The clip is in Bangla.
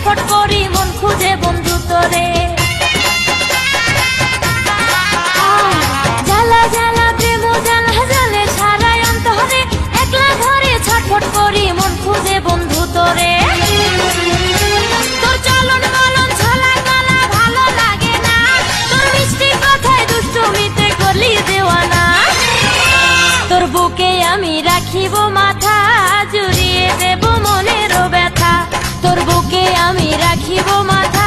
ছটফট করি মন খুঁজে বন্ধু তোরে। জ্বালা জ্বালা প্রেম জ্বালা জ্বালে সারাই অন্তরে, একলা ঘরে ছটফট করি মন খুঁজে বন্ধু তোরে। তোর চলন বলন ছলা গলা ভালো লাগে না, তোর মিষ্টি কথায় দুষ্টুমিতে করলি দেওয়ানা। তোর বুকে আমি রাখিব মাথা, জুড়িয়ে দেব মনেরও ব্যথা, তোর বুকে আমি রাখিব মাথা।